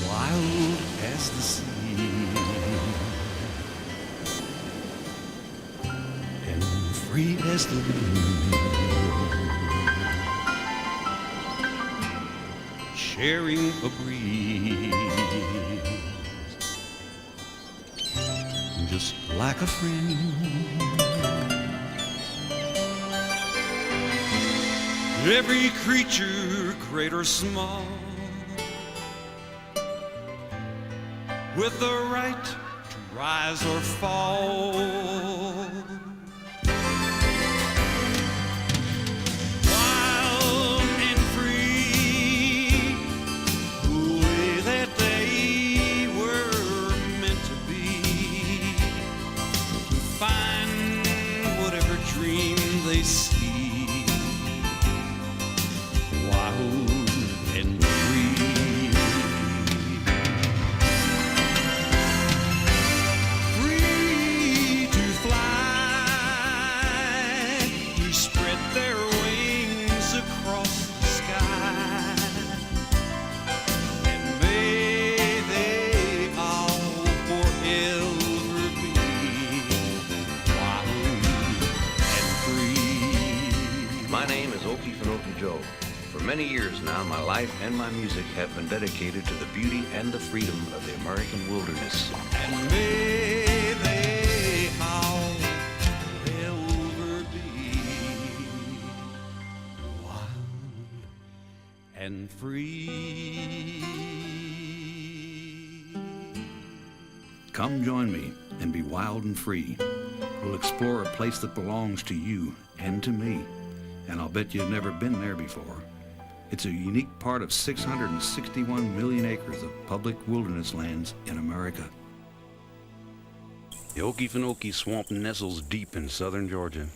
Wild as the sea and free as the wind, sharing a breeze, just like a friend. Every creature, great or small, with the right to rise or fall. Wild and free, the way that they were meant to be, to find whatever dream they see. Wild and Okefenokee Joe. For many years now, my life and my music have been dedicated to the beauty and the freedom of the American wilderness. And may they all ever be wild and free. Come join me and be wild and free. We'll explore a place that belongs to you and to me. And I'll bet you've never been there before. It's a unique part of 661 million acres of public wilderness lands in America. The Okefenokee Swamp nestles deep in southern Georgia.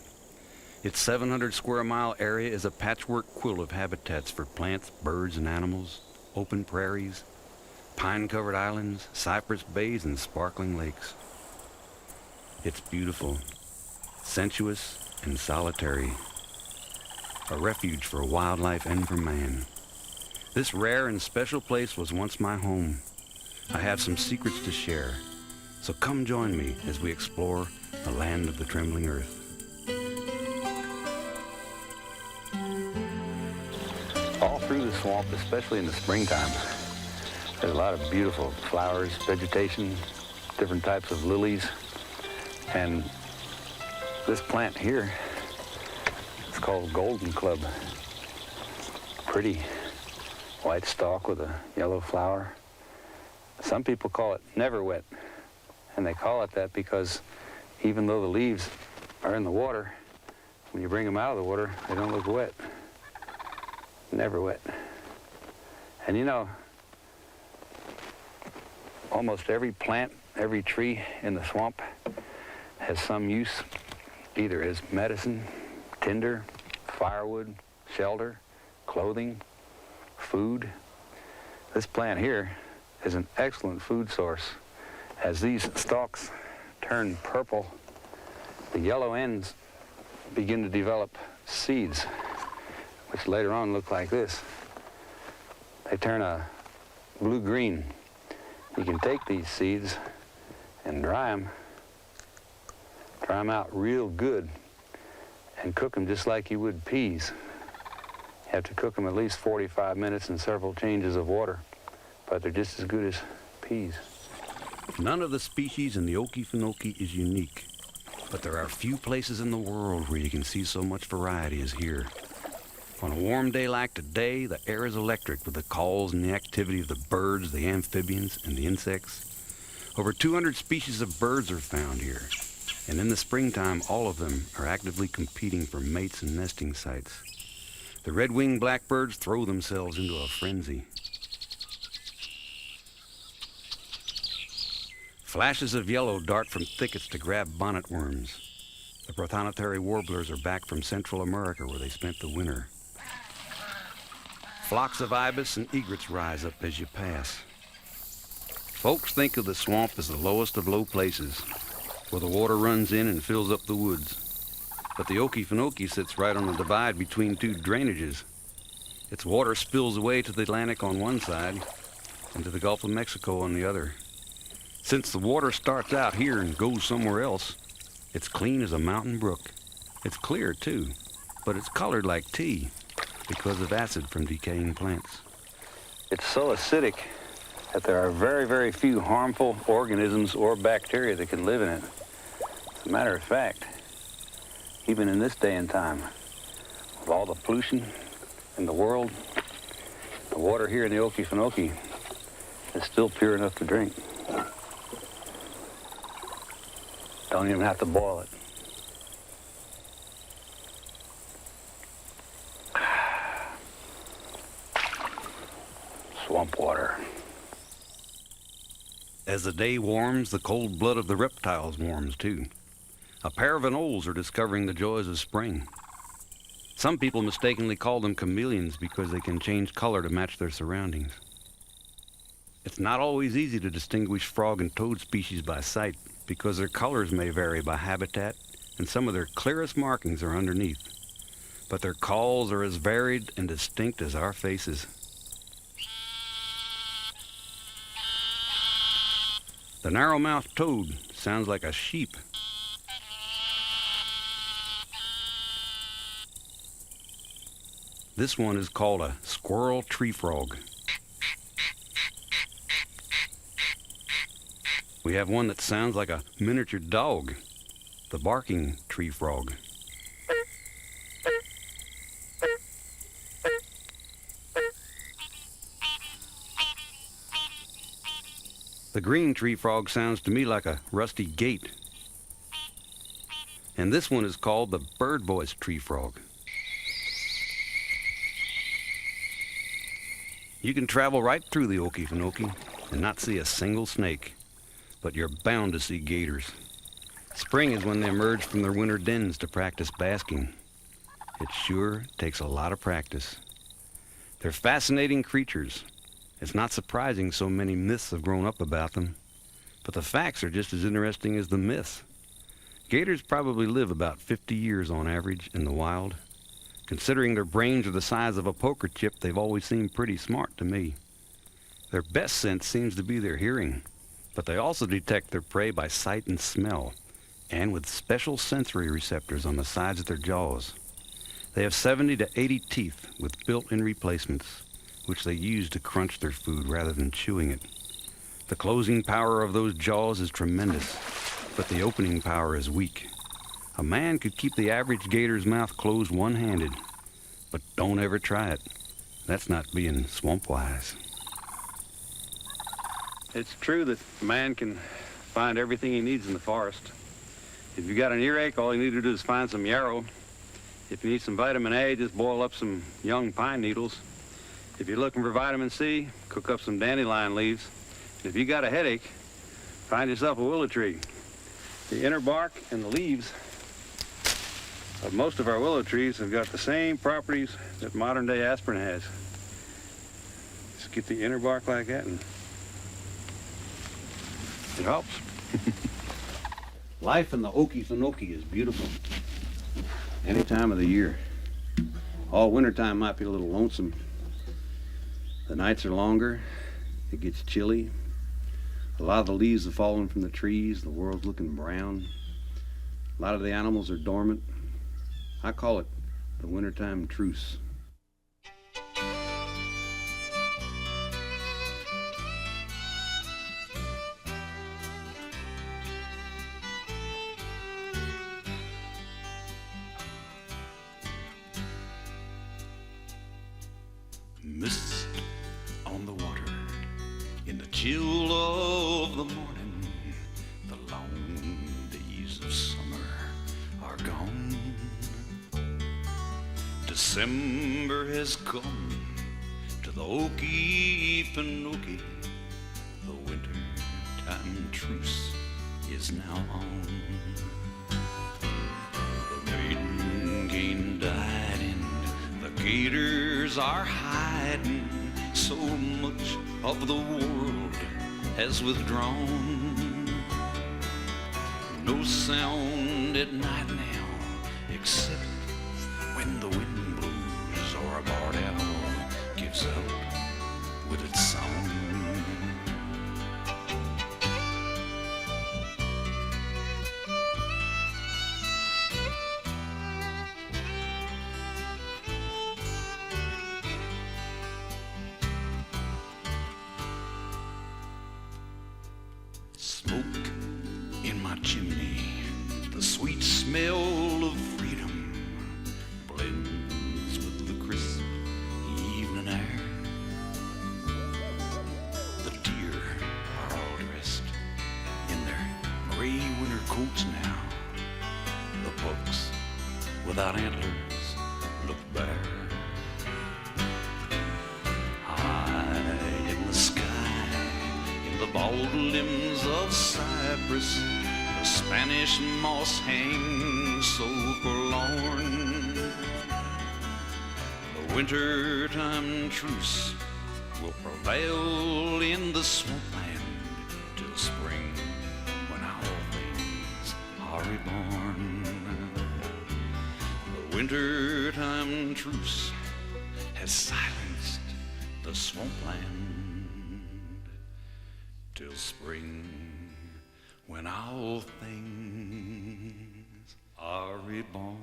Its 700 square mile area is a patchwork quilt of habitats for plants, birds, and animals, open prairies, pine-covered islands, cypress bays, and sparkling lakes. It's beautiful, sensuous, and solitary. A refuge for wildlife and for man. This rare and special place was once my home. I have some secrets to share, so come join me as we explore the land of the trembling earth. All through the swamp, especially in the springtime, there's a lot of beautiful flowers, vegetation, different types of lilies, and this plant here, it's called golden club. Pretty white stalk with a yellow flower. Some people call it never wet, and they call it that because even though the leaves are in the water, when you bring them out of the water, they don't look wet. Never wet. And you know, almost every plant, every tree in the swamp has some use, either as medicine, tinder, firewood, shelter, clothing, food. This plant here is an excellent food source. As these stalks turn purple, the yellow ends begin to develop seeds, which later on look like this. They turn a blue-green. You can take these seeds and dry them out real good and cook them just like you would peas. You have to cook them at least 45 minutes in several changes of water, but they're just as good as peas. None of the species in the Okefenokee is unique, but there are few places in the world where you can see so much variety as here. On a warm day like today, the air is electric with the calls and the activity of the birds, the amphibians, and the insects. Over 200 species of birds are found here, and in the springtime, all of them are actively competing for mates and nesting sites. The red-winged blackbirds throw themselves into a frenzy. Flashes of yellow dart from thickets to grab bonnet worms. The prothonotary warblers are back from Central America where they spent the winter. Flocks of ibis and egrets rise up as you pass. Folks think of the swamp as the lowest of low places, where the water runs in and fills up the woods. But the Okefenokee sits right on the divide between two drainages. Its water spills away to the Atlantic on one side and to the Gulf of Mexico on the other. Since the water starts out here and goes somewhere else, it's clean as a mountain brook. It's clear, too, but it's colored like tea because of acid from decaying plants. It's so acidic that there are very, very few harmful organisms or bacteria that can live in it. As a matter of fact, even in this day and time, with all the pollution in the world, the water here in the Okefenokee is still pure enough to drink. Don't even have to boil it. Swamp water. As the day warms, the cold blood of the reptiles warms too. A pair of anoles are discovering the joys of spring. Some people mistakenly call them chameleons because they can change color to match their surroundings. It's not always easy to distinguish frog and toad species by sight because their colors may vary by habitat and some of their clearest markings are underneath. But their calls are as varied and distinct as our faces. The narrow-mouthed toad sounds like a sheep. This one is called a squirrel tree frog. We have one that sounds like a miniature dog, the barking tree frog. The green tree frog sounds to me like a rusty gate. And this one is called the bird voice tree frog. You can travel right through the Okefenokee and not see a single snake, but you're bound to see gators. Spring is when they emerge from their winter dens to practice basking. It sure takes a lot of practice. They're fascinating creatures. It's not surprising so many myths have grown up about them, but the facts are just as interesting as the myths. Gators probably live about 50 years on average in the wild. Considering their brains are the size of a poker chip, they've always seemed pretty smart to me. Their best sense seems to be their hearing, but they also detect their prey by sight and smell, and with special sensory receptors on the sides of their jaws. They have 70 to 80 teeth with built-in replacements, which they use to crunch their food rather than chewing it. The closing power of those jaws is tremendous, but the opening power is weak. A man could keep the average gator's mouth closed one-handed, but don't ever try it. That's not being swamp-wise. It's true that a man can find everything he needs in the forest. If you got an earache, all you need to do is find some yarrow. If you need some vitamin A, just boil up some young pine needles. If you're looking for vitamin C, cook up some dandelion leaves. And if you got a headache, find yourself a willow tree. The inner bark and the leaves of most of our willow trees have got the same properties that modern-day aspirin has. Just get the inner bark like that and it helps. Life in the Okefenokee is beautiful any time of the year. All wintertime might be a little lonesome. The nights are longer, it gets chilly. A lot of the leaves have fallen from the trees, the world's looking brown. A lot of the animals are dormant. I call it the wintertime truce. Mist on the water in the chill of the morning. The long days of summer are gone. December has come to the Okefenokee, the winter time time truce is now on. The maiden cane died and the gators are hiding. So much of the world has withdrawn. No sound at night now, except when the wind blows or a barred owl gives out with its song. Smoke in my chimney, the sweet smell of freedom blends with the crisp evening air. The deer are all dressed in their gray winter coats now. The bucks without antlers look bare. High in the sky, the bald limbs of cypress, the Spanish moss hangs so forlorn. The wintertime truce will prevail in the swampland till spring, when all things are reborn. The wintertime truce has silenced the swampland till spring, when all things are reborn.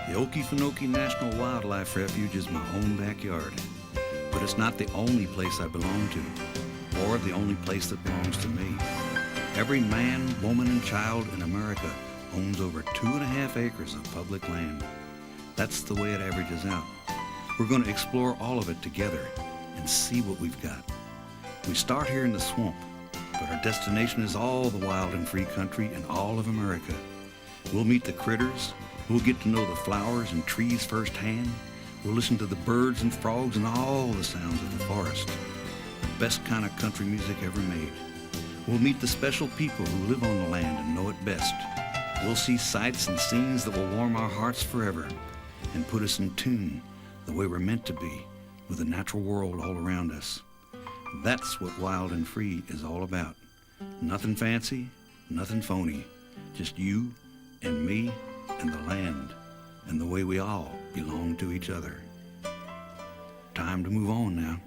The Okefenokee National Wildlife Refuge is my own backyard. But it's not the only place I belong to, or the only place that belongs to me. Every man, woman, and child in America owns over 2.5 acres of public land. That's the way it averages out. We're going to explore all of it together and see what we've got. We start here in the swamp, but our destination is all the wild and free country in all of America. We'll meet the critters, we'll get to know the flowers and trees firsthand. We'll listen to the birds and frogs and all the sounds of the forest. The best kind of country music ever made. We'll meet the special people who live on the land and know it best. We'll see sights and scenes that will warm our hearts forever and put us in tune the way we're meant to be with the natural world all around us. That's what wild and free is all about. Nothing fancy, nothing phony. Just you and me and the land and the way we all belong to each other. Time to move on now.